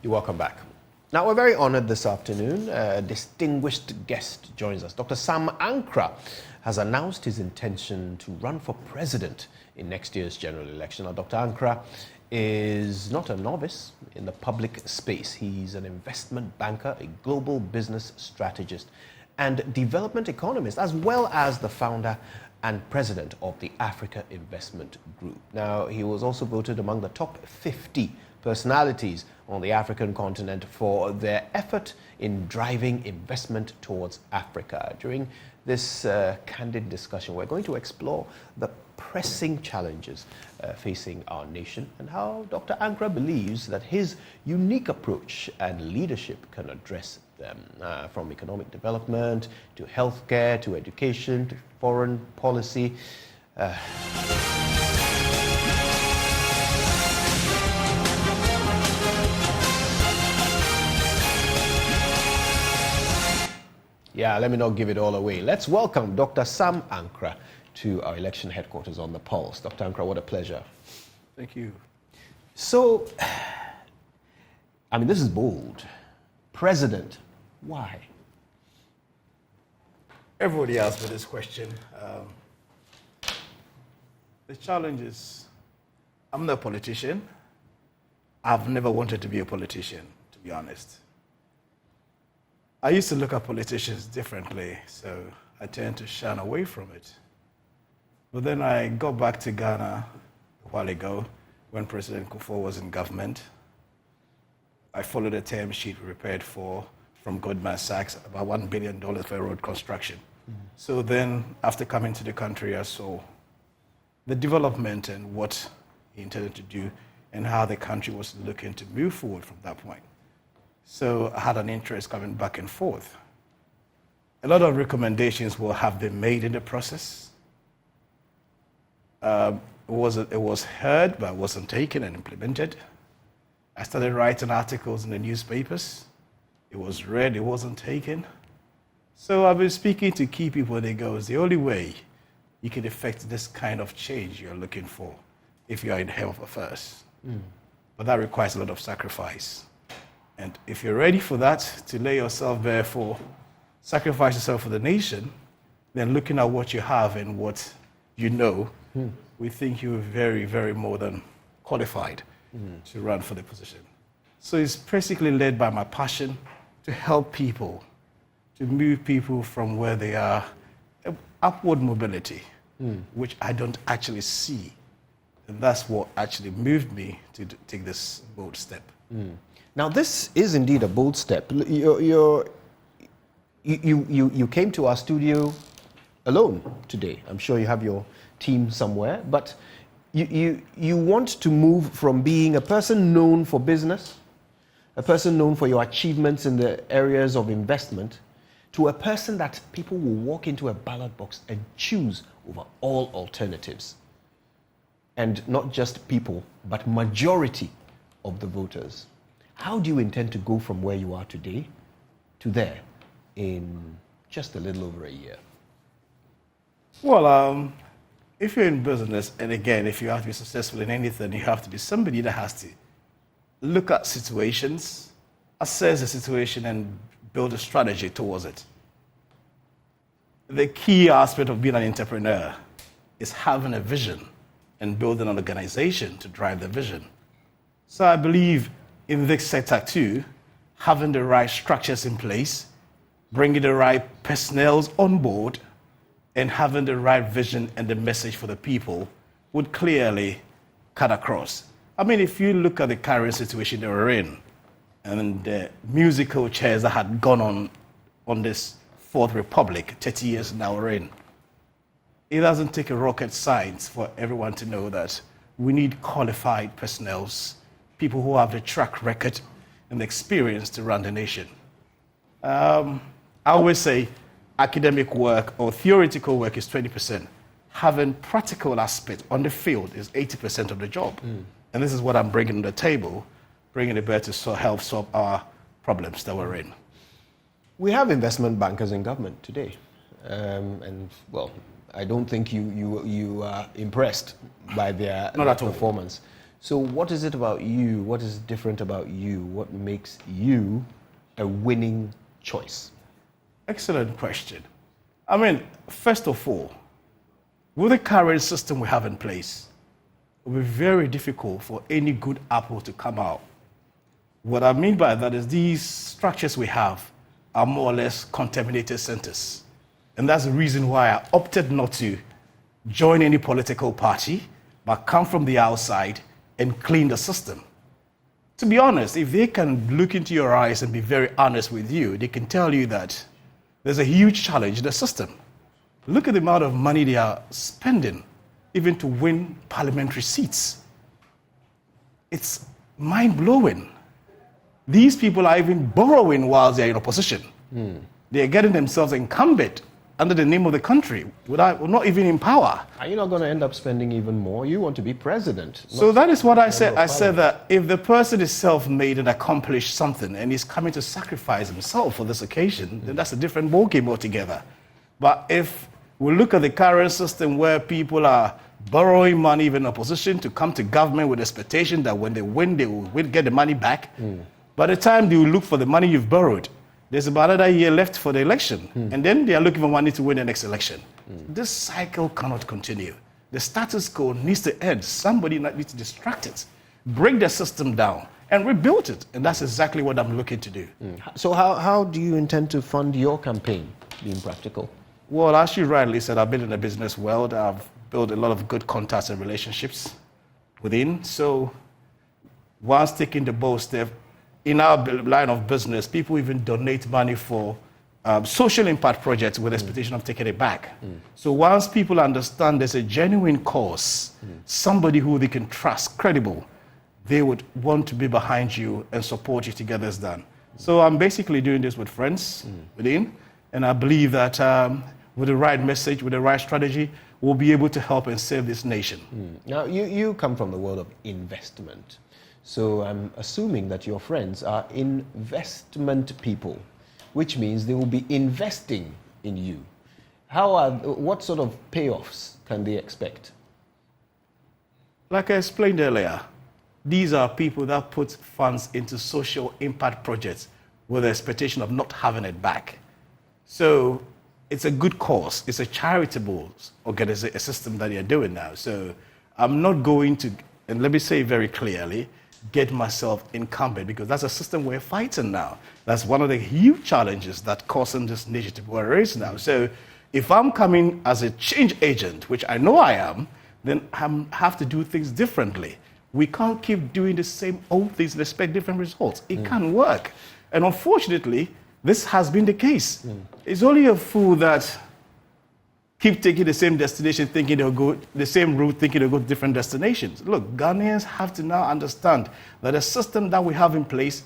You're welcome back. Now, we're very honored this afternoon. A distinguished guest joins us. Dr. Sam Ankrah has announced his intention to run for president in next year's general election. Now, Dr. Ankrah is not a novice in the public space. He's an investment banker, a global business strategist, and development economist, as well as the founder and president of the Africa Investment Group. Now, he was also voted among the top 50 personalities on the African continent for their effort in driving investment towards Africa. During this candid discussion, we're going to explore the pressing challenges facing our nation and how Dr. Ankrah believes that his unique approach and leadership can address them, from economic development to healthcare to education to foreign policy. Yeah, let me not give it all away. Let's welcome Dr. Sam Ankrah to our election headquarters on the Pulse. Dr. Ankrah, what a pleasure. Thank you. So, I mean, this is bold. President, why? Everybody asked me this question. The challenge is, I'm not a politician. I've never wanted to be a politician, to be honest. I used to look at politicians differently, so I tend to shun away from it. But then I got back to Ghana a while ago when President Kufuor was in government. I followed a term sheet prepared from Goldman Sachs, about $1 billion for road construction. So then, after coming to the country, I saw the development and what he intended to do and how the country was looking to move forward from that point. So I had an interest coming back and forth. A lot of recommendations will have been made in the process. It was heard, but wasn't taken and implemented. I started writing articles in the newspapers. It was read, it wasn't taken. So I've been speaking to key people, and they go, it's the only way you can effect this kind of change you're looking for if you're in health affairs. But that requires a lot of sacrifice. And if you're ready for that, to lay yourself bare for, sacrifice yourself for the nation, then looking at what you have and what you know, we think you're very, very more than qualified to run for the position. So it's basically led by my passion to help people, to move people from where they are, upward mobility, which I don't actually see. And that's what actually moved me to take this bold step. Now, this is indeed a bold step. You came to our studio alone today. I'm sure you have your team somewhere, but you want to move from being a person known for business, a person known for your achievements in the areas of investment, to a person that people will walk into a ballot box and choose over all alternatives. And not just people, but majority of the voters. How do you intend to go from where you are today to there in just a little over a year? Well, if you're in business, and again, if you have to be successful in anything, you have to be somebody that has to look at situations, assess the situation, and build a strategy towards it. The key aspect of being an entrepreneur is having a vision and building an organization to drive the vision. So I believe in this sector too, having the right structures in place, bringing the right personnel on board, and having the right vision and the message for the people would clearly cut across. I mean, if you look at the current situation that we're in, and the musical chairs that had gone on this Fourth Republic, 30 years now we're in, it doesn't take a rocket science for everyone to know that we need qualified personnel, people who have the track record and the experience to run the nation. I always say academic work or theoretical work is 20%. Having practical aspect on the field is 80% of the job. And this is what I'm bringing to the table, bringing it back to help solve our problems that we're in. We have investment bankers in government today. And, well, I don't think you are impressed by their performance. So what is it about you? What is different about you? What makes you a winning choice? Excellent question. I mean, first of all, with the current system we have in place, it will be very difficult for any good apple to come out. What I mean by that is these structures we have are more or less contaminated centers. And that's the reason why I opted not to join any political party, but come from the outside and clean the system. To be honest, if they can look into your eyes and be very honest with you, they can tell you that there's a huge challenge in the system. Look at the amount of money they are spending, even to win parliamentary seats. It's mind-blowing. These people are even borrowing while they're in opposition. They're getting themselves incumbent under the name of the country, not even in power. Are you not going to end up spending even more? You want to be president. So that is what I said. I said that if the person is self-made and accomplished something and he's coming to sacrifice himself for this occasion, then that's a different ballgame altogether. But if we look at the current system where people are borrowing money even in opposition to come to government with expectation that when they win, they will get the money back. By the time they will look for the money you've borrowed, there's about another year left for the election. And then they are looking for money to win the next election. This cycle cannot continue. The status quo needs to end. Somebody needs to distract it, break the system down, and rebuild it. And that's exactly what I'm looking to do. So how do you intend to fund your campaign, being practical? Well, as you rightly said, I've been in the business world. I've built a lot of good contacts and relationships within. So once taking the bold step, in our line of business, people even donate money for social impact projects with expectation of taking it back. So once people understand there's a genuine cause, somebody who they can trust, credible, they would want to be behind you and support you to get this done. So I'm basically doing this with friends within, and I believe that with the right message, with the right strategy, we'll be able to help and save this nation. Now, you come from the world of investment. So I'm assuming that your friends are investment people, which means they will be investing in you. What sort of payoffs can they expect? Like I explained earlier, these are people that put funds into social impact projects with the expectation of not having it back. So it's a good cause. It's a charitable organization, a system that you're doing now. So I'm not going to, and let me say very clearly, get myself incumbent, because that's a system we're fighting now. That's one of the huge challenges that causing this nation to where it is now. So if I'm coming as a change agent, which I know I am, then I have to do things differently. We can't keep doing the same old things and expect different results. It can't work. And unfortunately, this has been the case. It's only a fool that keep taking the same destination, thinking they'll go the same route, thinking they'll go to different destinations. Look, Ghanaians have to now understand that the system that we have in place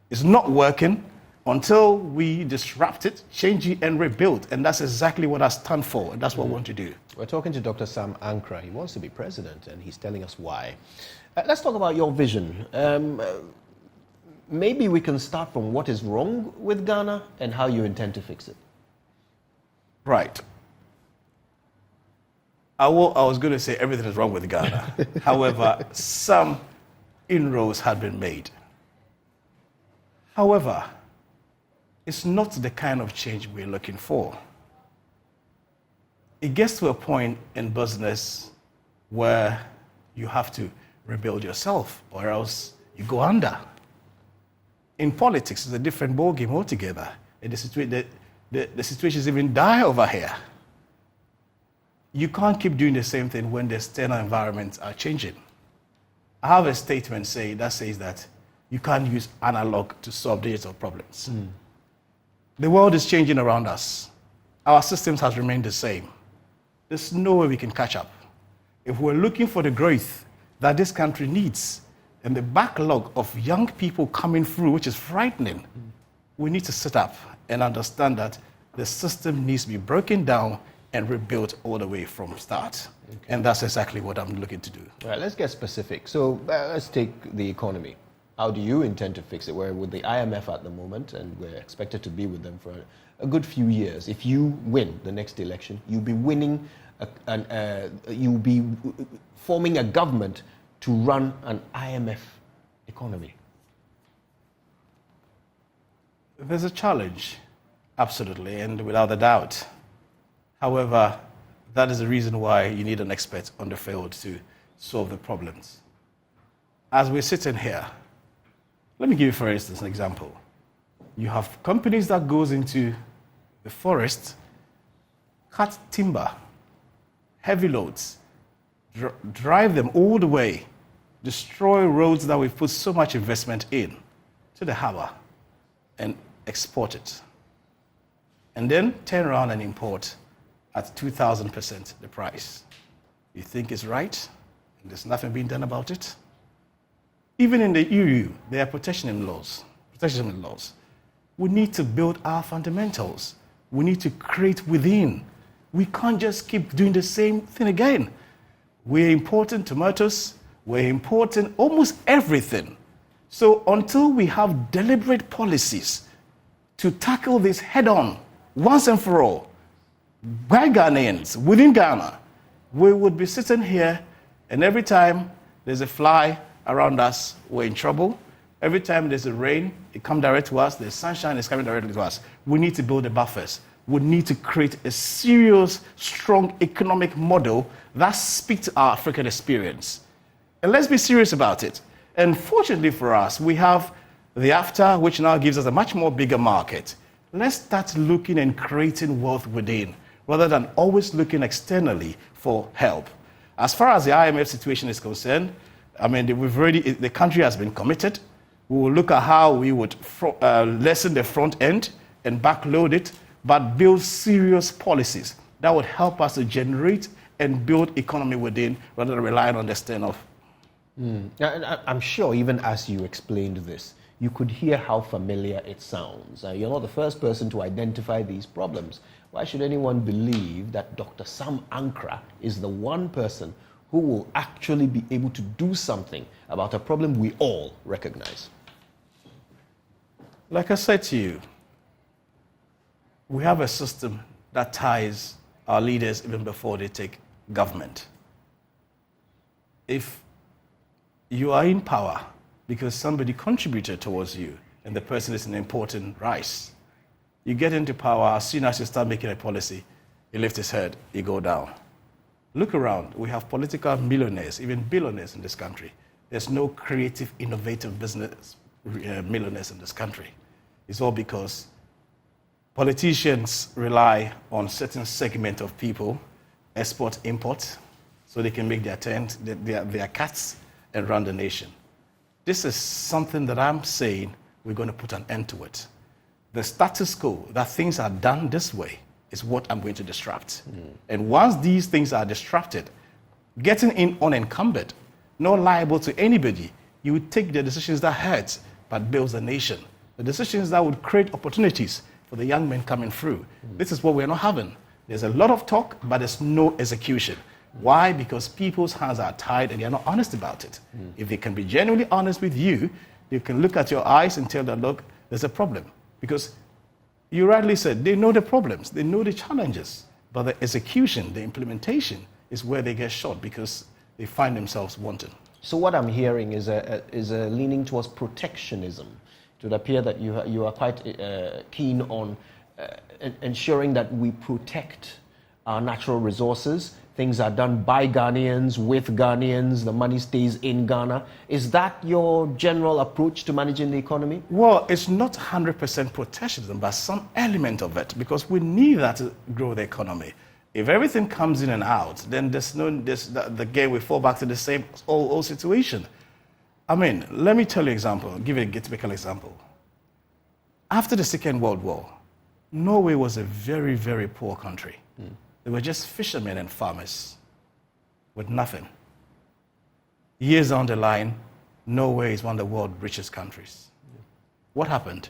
is not working until we disrupt it, change it, and rebuild. And that's exactly what I stand for, and that's what I want to do. We're talking to Dr. Sam Ankrah. He wants to be president, and he's telling us why. Let's talk about your vision. Maybe we can start from what is wrong with Ghana and how you intend to fix it. Right. I was going to say everything is wrong with Ghana. However, some inroads had been made. However, it's not the kind of change we're looking for. It gets to a point in business where you have to rebuild yourself or else you go under. In politics, it's a different ballgame altogether. And the situation is even dire over here. You can't keep doing the same thing when the external environments are changing. I have a statement that says that you can't use analog to solve digital problems. The world is changing around us. Our systems has remained the same. There's no way we can catch up. If we're looking for the growth that this country needs and the backlog of young people coming through, which is frightening, we need to sit up and understand that the system needs to be broken down and rebuilt all the way from start. Okay. And that's exactly what I'm looking to do. All right, let's get specific. So let's take the economy. How do you intend to fix it? We're with the IMF at the moment, and we're expected to be with them for a good few years. If you win the next election, you'll be winning, you'll be forming a government to run an IMF economy? There's a challenge, absolutely, and without a doubt. However, that is the reason why you need an expert on the field to solve the problems. As we're sitting here, let me give you, for instance, an example. You have companies that goes into the forest, cut timber, heavy loads, drive them all the way, destroy roads that we've put so much investment in to the harbor, and export it. And then turn around and import at 2,000% the price. You think it's right? And there's nothing being done about it? Even in the EU, there are protectionism laws. We need to build our fundamentals. We need to create within. We can't just keep doing the same thing again. We're importing tomatoes. We're importing almost everything. So until we have deliberate policies to tackle this head on, once and for all, by Ghanaians, within Ghana, we would be sitting here, and every time there's a fly around us, we're in trouble. Every time there's a rain, it comes direct to us. There's sunshine, it's coming directly to us. We need to build the buffers. We need to create a serious, strong economic model that speaks to our African experience. And let's be serious about it. And fortunately for us, we have the AFTA, which now gives us a much more bigger market. Let's start looking and creating wealth within, rather than always looking externally for help. As far as the IMF situation is concerned, I mean, the country has been committed. We will look at how we would lessen the front end and backload it, but build serious policies that would help us to generate and build economy within, rather than relying on the external. I'm sure even as you explained this, you could hear how familiar it sounds. You're not the first person to identify these problems. Why should anyone believe that Dr. Sam Ankrah is the one person who will actually be able to do something about a problem we all recognize? Like I said to you, we have a system that ties our leaders even before they take government. If you are in power because somebody contributed towards you and the person is an important rise, you get into power, as soon as you start making a policy, he lifts his head, you go down. Look around. We have political millionaires, even billionaires in this country. There's no creative, innovative business millionaires in this country. It's all because politicians rely on certain segment of people, export, import, so they can make their cuts and run the nation. This is something that I'm saying we're going to put an end to it. The status quo, that things are done this way, is what I'm going to disrupt. And once these things are disrupted, getting in unencumbered, not liable to anybody, you would take the decisions that hurt but builds a nation. The decisions that would create opportunities for the young men coming through. This is what we're not having. There's a lot of talk, but there's no execution. Why? Because people's hands are tied and they're not honest about it. If they can be genuinely honest with you, they can look at your eyes and tell them, look, there's a problem. Because you rightly said, they know the problems, they know the challenges, but the execution, the implementation is where they get short because they find themselves wanting. So what I'm hearing is a leaning towards protectionism. It would appear that you are quite keen on ensuring that we protect our natural resources. Things are done by Ghanaians, with Ghanaians, the money stays in Ghana. Is that your general approach to managing the economy? Well, it's not 100% protectionism, but some element of it, because we need that to grow the economy. If everything comes in and out, then again, we fall back to the same old situation. I mean, let me tell you an example, give you a typical example. After the Second World War, Norway was a very, very poor country. They were just fishermen and farmers with nothing. Years down the line, Norway is one of the world's richest countries. What happened?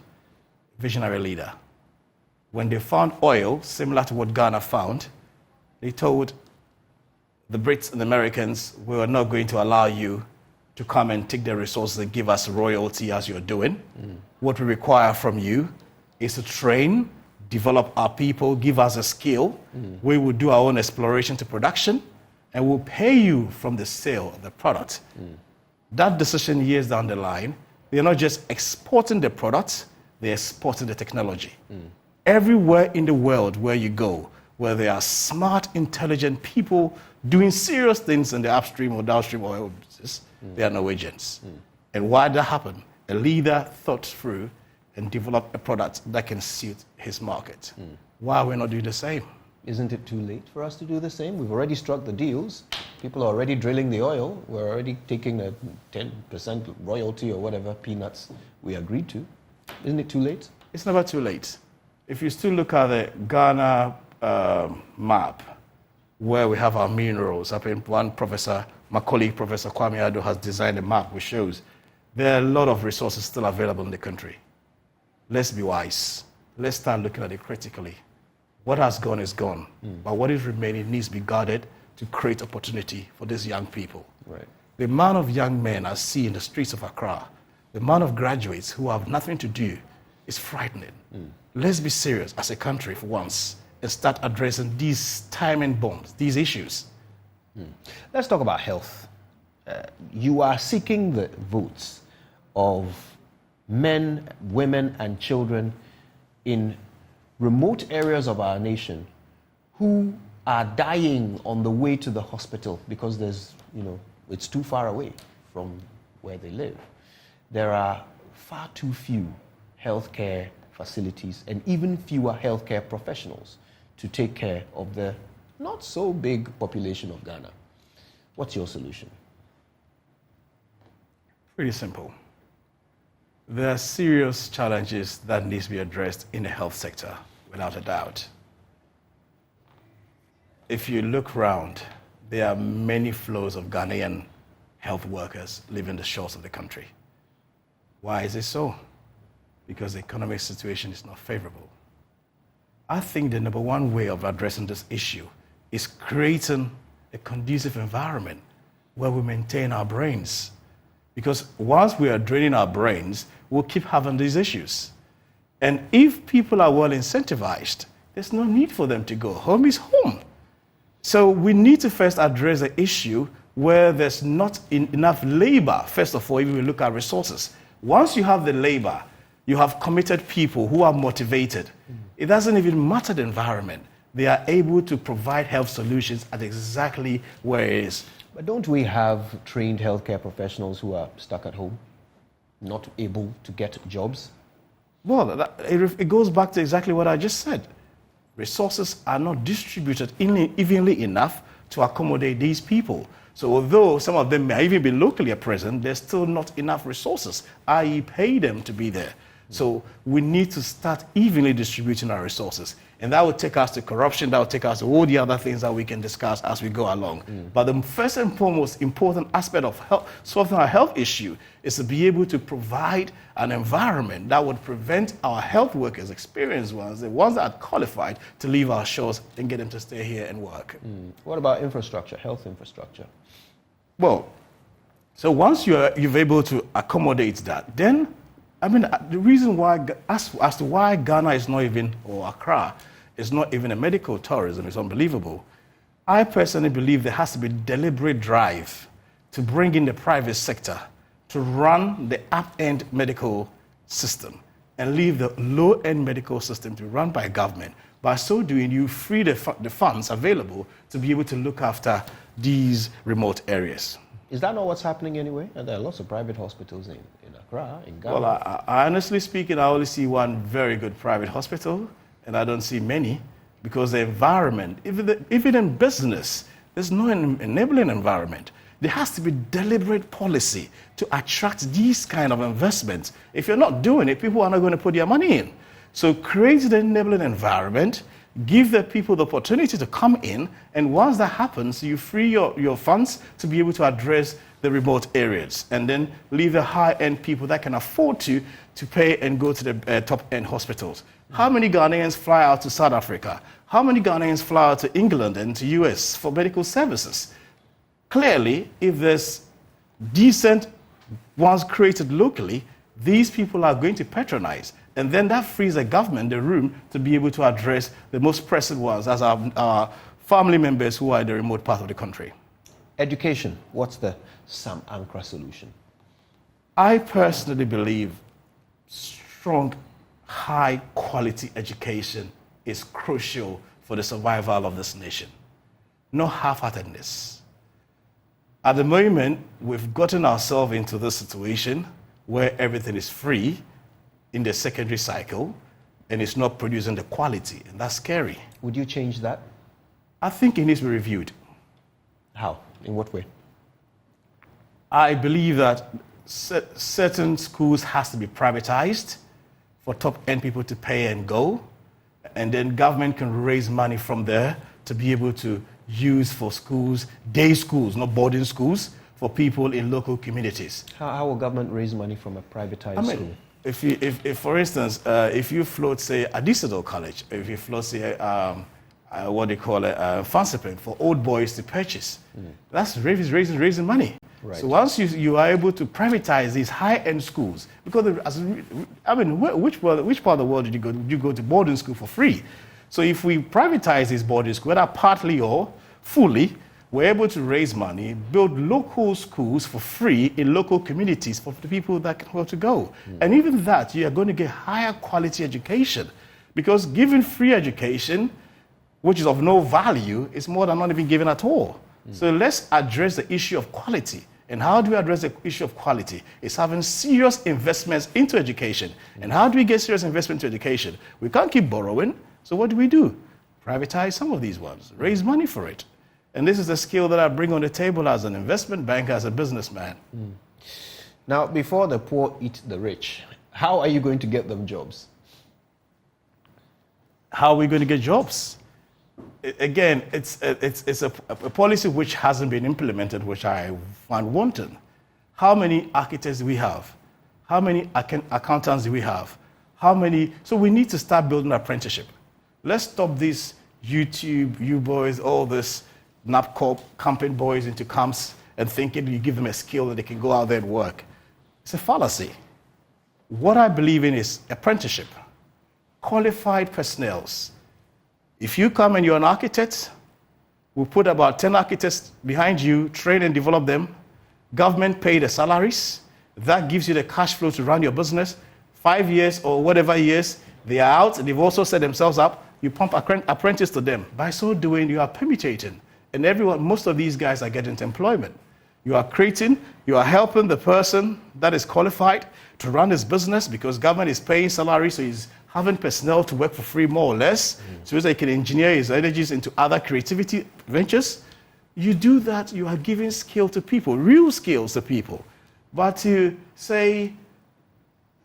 Visionary leader. When they found oil, similar to what Ghana found, they told the Brits and the Americans, we are not going to allow you to come and take the resources and give us royalty as you're doing. What we require from you is to train, develop our people, give us a skill. We will do our own exploration to production, and we'll pay you from the sale of the product. That decision years down the line, they're not just exporting the product, they're exporting the technology. Everywhere in the world where you go, where there are smart, intelligent people doing serious things in the upstream or downstream oil business, they are Norwegians. And why did that happen? A leader thought through and developed a product that can suit his market. Why are we not doing the same? Isn't it too late for us to do the same? We've already struck the deals. People are already drilling the oil. We're already taking a 10% royalty or whatever peanuts we agreed to. Isn't it too late? It's never too late. If you still look at the Ghana map, where we have our minerals, I think my colleague, Professor Kwame Ado, has designed a map which shows there are a lot of resources still available in the country. Let's be wise. Let's start looking at it critically. What has gone is gone, but what is remaining needs to be guarded to create opportunity for these young people. Right. The amount of young men I see in the streets of Accra, the amount of graduates who have nothing to do is frightening. Let's be serious as a country for once and start addressing these timing bombs, these issues. Let's talk about health. You are seeking the votes of men, women, and children in remote areas of our nation who are dying on the way to the hospital because it's too far away from where they live. There are far too few healthcare facilities and even fewer healthcare professionals to take care of the not so big population of Ghana. What's your solution? Pretty simple. There are serious challenges that need to be addressed in the health sector, without a doubt. If you look around, there are many flows of Ghanaian health workers leaving the shores of the country. Why is it so? Because the economic situation is not favorable. I think the number one way of addressing this issue is creating a conducive environment where we maintain our brains. Because once we are draining our brains, we'll keep having these issues. And if people are well incentivized, there's no need for them to go. Home is home. So we need to first address the issue where there's not enough labor. First of all, if we look at resources. Once you have the labor, you have committed people who are motivated. It doesn't even matter the environment. They are able to provide health solutions at exactly where it is. But don't we have trained healthcare professionals who are stuck at home, not able to get jobs? Well, it goes back to exactly what I just said. Resources are not distributed evenly enough to accommodate these people. So although some of them may even be locally present, there's still not enough resources, i.e. pay them to be there. So we need to start evenly distributing our resources. And that will take us to corruption, that will take us to all the other things that we can discuss as we go along. But the first and foremost important aspect of solving our health issue is to be able to provide an environment that would prevent our health workers, experienced ones, the ones that are qualified, to leave our shores and get them to stay here and work. What about infrastructure, health infrastructure? Well, so once you've able to accommodate that, then, the reason why, as to why Ghana is not even, or Accra, is not even a medical tourism is unbelievable. I personally believe there has to be deliberate drive to bring in the private sector to run the up-end medical system and leave the low-end medical system to run by government. By so doing, you free the funds available to be able to look after these remote areas. Is that not what's happening anyway? And there are lots of private hospitals in Accra, in Ghana. Well, I honestly speaking, I only see one very good private hospital, and I don't see many, because the environment, even in business, there's no enabling environment. There has to be deliberate policy to attract these kind of investments. If you're not doing it, people are not going to put their money in. So create the enabling environment, give the people the opportunity to come in, and once that happens, you free your funds to be able to address the remote areas, and then leave the high-end people that can afford to pay and go to the top-end hospitals. How many Ghanaians fly out to South Africa? How many Ghanaians fly out to England and to US for medical services? Clearly, if there's decent ones created locally, these people are going to patronize. And then that frees the government the room to be able to address the most pressing ones, as our family members who are in the remote part of the country. Education, what's the Sam Ankrah solution? I personally believe strong, high-quality education is crucial for the survival of this nation. No half-heartedness. At the moment, we've gotten ourselves into this situation where everything is free in the secondary cycle and it's not producing the quality, and that's scary. Would you change that? I think it needs to be reviewed. How? In what way? I believe that certain schools has to be privatized for top-end people to pay and go, and then government can raise money from there to be able to use for schools, day schools, not boarding schools, for people in local communities. How will government raise money from a privatized school? If for instance, if you float, say, Adisador College, if you float, say, what they call it, Fansipin, for old boys to purchase, that's raising money. Right. So once you are able to privatize these high-end schools, because which part of the world did you go? Did you go to boarding school for free? So if we privatize these boarding schools, whether partly or fully, we're able to raise money, build local schools for free in local communities for the people that can afford to go. And even that, you are going to get higher quality education, because giving free education, which is of no value, is more than not even given at all. So let's address the issue of quality. And how do we address the issue of quality? It's having serious investments into education. And how do we get serious investment into education? We can't keep borrowing. So what do? Privatize some of these ones, raise money for it. And this is a skill that I bring on the table as an investment banker, as a businessman. Now, before the poor eat the rich, how are you going to get them jobs? How are we going to get jobs? Again, it's a policy which hasn't been implemented, which I find wanton. How many architects do we have? How many accountants do we have? So we need to start building apprenticeship. Let's stop this YouTube, you boys, all this NAPCOP, camping boys into camps and thinking you give them a skill that they can go out there and work. It's a fallacy. What I believe in is apprenticeship, qualified personnel. If you come and you're an architect, we'll put about 10 architects behind you, train and develop them. Government pay the salaries. That gives you the cash flow to run your business. 5 years or whatever years, they are out. They've also set themselves up. You pump apprentice to them. By so doing, you are permutating. And most of these guys are getting into employment. You are helping the person that is qualified to run his business, because government is paying salary, so he's having personnel to work for free, more or less, so that he can engineer his energies into other creativity ventures. You do that, you are giving skill to people, real skills to people. But to say,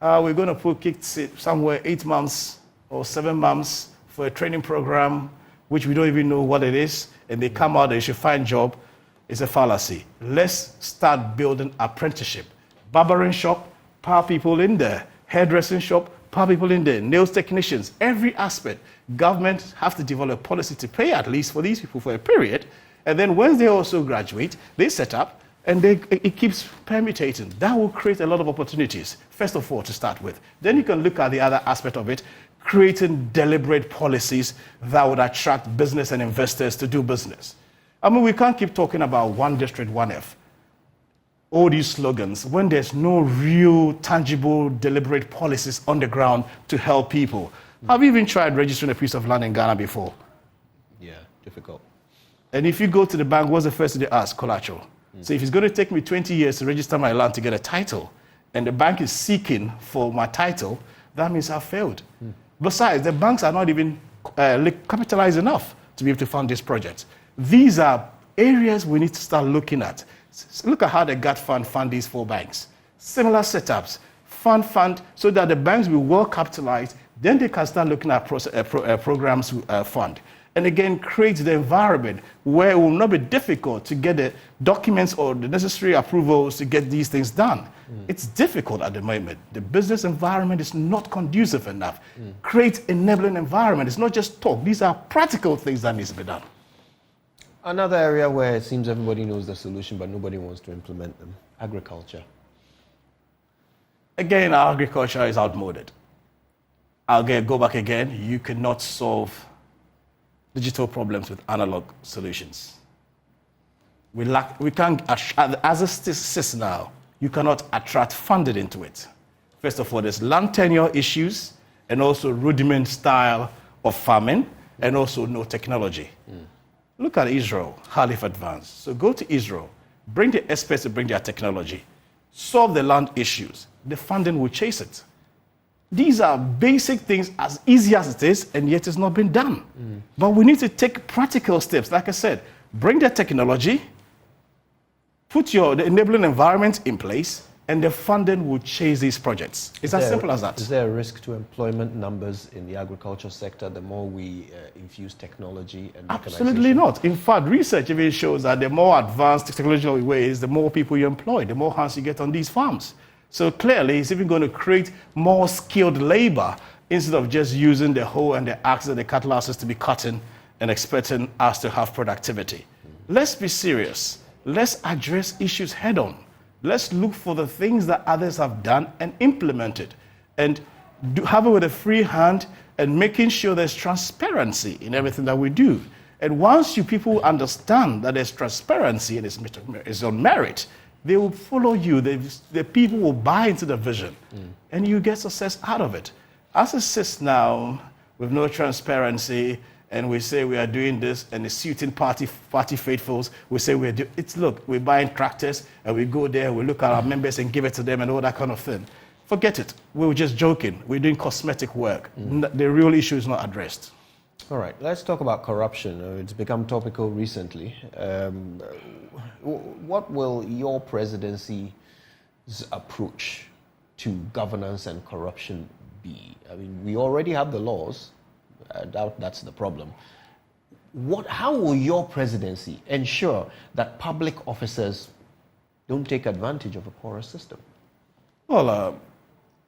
we're going to put kids somewhere 8 months or 7 months for a training program, which we don't even know what it is, and they come out, they should find a job, is a fallacy. Let's start building apprenticeship. Barbering shop, power people in there. Hairdressing shop, power people in there. Nails technicians, every aspect. Government have to develop policy to pay at least for these people for a period. And then once they also graduate, they set up, and it keeps permutating. That will create a lot of opportunities, first of all, to start with. Then you can look at the other aspect of it, creating deliberate policies that would attract business and investors to do business. I mean, we can't keep talking about one district, one F. All these slogans when there's no real, tangible, deliberate policies on the ground to help people. Have you even tried registering a piece of land in Ghana before? Yeah, difficult. And if you go to the bank, what's the first thing they ask? Collateral. So if it's going to take me 20 years to register my land to get a title, and the bank is seeking for my title, that means I've failed. Besides, the banks are not even capitalized enough to be able to fund this project. These are areas we need to start looking at. Look at how the GATT fund these 4 banks. Similar setups. Fund so that the banks will be well capitalized. Then they can start looking at programs to fund. And again, create the environment where it will not be difficult to get the documents or the necessary approvals to get these things done. It's difficult at the moment. The business environment is not conducive enough. Create enabling environment. It's not just talk. These are practical things that needs to be done. Another area where it seems everybody knows the solution, but nobody wants to implement them: agriculture. Again, our agriculture is outmoded. I'll go back again. You cannot solve digital problems with analog solutions. We can't attract, as it sits now, you cannot attract funding into it. First of all, there's land tenure issues and also rudiment style of farming and also no technology. Look at Israel, how they've advanced. So go to Israel, bring the experts to bring their technology, solve the land issues. The funding will chase it. These are basic things, as easy as it is, and yet it's not been done. But we need to take practical steps. Like I said, bring the technology, put the enabling environment in place, and the funding will chase these projects. It's as simple as that. Is there a risk to employment numbers in the agriculture sector the more we infuse technology and mechanization? Absolutely not. In fact, research even shows that the more advanced technological ways, the more people you employ, the more hands you get on these farms. So clearly, it's even going to create more skilled labor instead of just using the hoe and the axe and the cutlasses to be cutting and expecting us to have productivity. Let's be serious. Let's address issues head on. Let's look for the things that others have done and implemented, and have it with a free hand and making sure there's transparency in everything that we do. And once you people understand that there's transparency and it's on merit, they will follow you. The people will buy into the vision, and you get success out of it. As it sits now, with no transparency, and we say we are doing this, and the suiting party faithfuls, we say we're buying tractors, and we go there, we look at our members and give it to them and all that kind of thing. Forget it. We were just joking. We're doing cosmetic work. The real issue is not addressed. All right, let's talk about corruption. It's become topical recently. What will your presidency's approach to governance and corruption be? I mean, we already have the laws. I doubt that's the problem. How will your presidency ensure that public officers don't take advantage of a porous system? Well,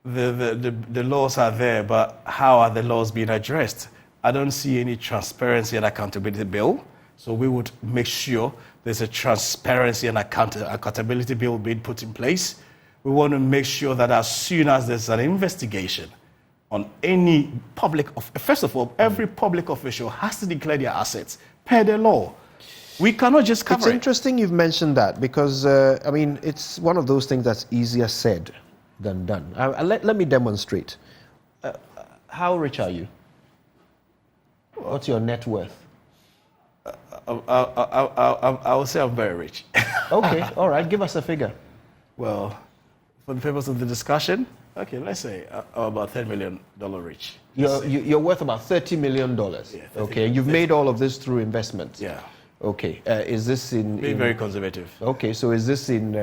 the laws are there, but how are the laws being addressed? I don't see any transparency and accountability bill. So we would make sure there's a transparency and accountability bill being put in place. We want to make sure that as soon as there's an investigation on any first of all, every public official has to declare their assets per the law. We cannot just cover it. It's interesting you've mentioned that because, I mean, it's one of those things that's easier said than done. Let me demonstrate. How rich are you? What's your net worth? I would say I'm very rich. Okay, all right, give us a figure. Well, for the purpose of the discussion, okay, let's say I'm about $10 million rich. You're worth about $30 million. Yeah, okay, you've made all of this through investments. Yeah. Okay, is this in... Being very conservative. Okay, so is this in,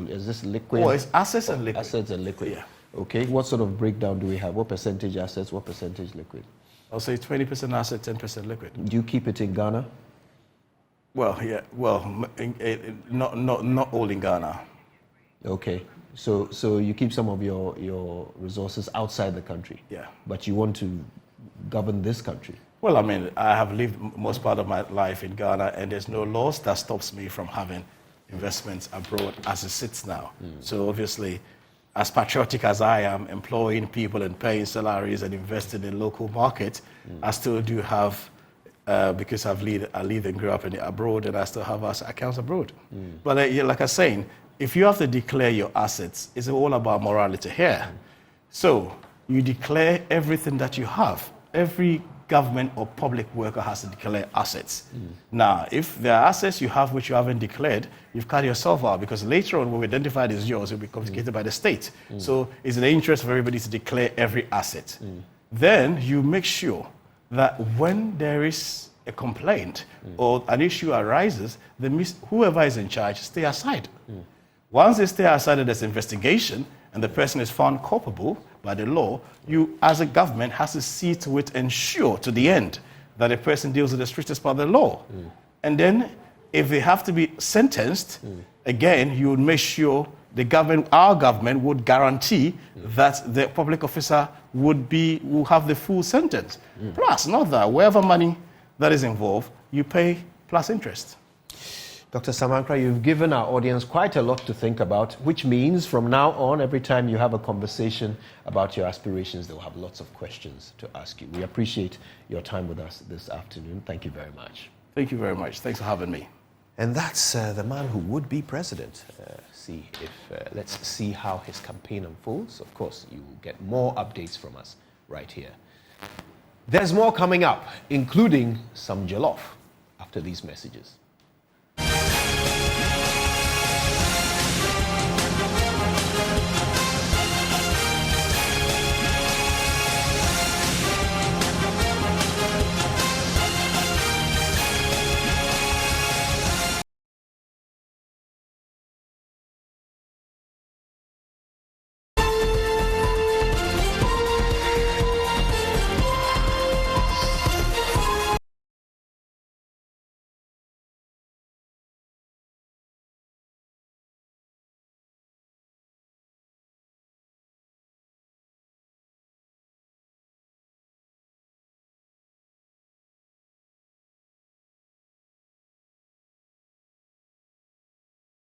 is this liquid? Oh, it's assets and liquid. Assets and liquid. Yeah. Okay, what sort of breakdown do we have? What percentage assets, what percentage liquid? I'll say 20% asset, 10% liquid. Do you keep it in Ghana? Well, yeah. Well, not all in Ghana. Okay. So you keep some of your resources outside the country. Yeah. But you want to govern this country. Well, I mean, I have lived most part of my life in Ghana, and there's no laws that stops me from having investments abroad as it sits now. So obviously, as patriotic as I am, employing people and paying salaries and investing in local market, I still do have, because I live and grew up abroad, and I still have accounts abroad. But like I was saying, if you have to declare your assets, it's all about morality here. So you declare everything that you have. Every government or public worker has to declare assets. Now, if there are assets you have which you haven't declared, you've cut yourself out, because later on when we identify it as yours, it will be confiscated by the state. So it's in the interest of everybody to declare every asset. Then you make sure that when there is a complaint or an issue arises, whoever is in charge stay aside. Once they stay aside and there's investigation and the person is found culpable by the law, you as a government has to see to it, ensure to the end that a person deals with the strictest part of the law. And then if they have to be sentenced, again, you would make sure our government would guarantee that the public officer will have the full sentence. Plus, not that, wherever money that is involved, you pay plus interest. Dr. Sam Ankrah, you've given our audience quite a lot to think about, which means from now on, every time you have a conversation about your aspirations, they'll have lots of questions to ask you. We appreciate your time with us this afternoon. Thank you very much. Thank you very much. Thanks for having me. And that's the man who would be president. Let's see how his campaign unfolds. Of course, you will get more updates from us right here. There's more coming up, including some jollof after these messages.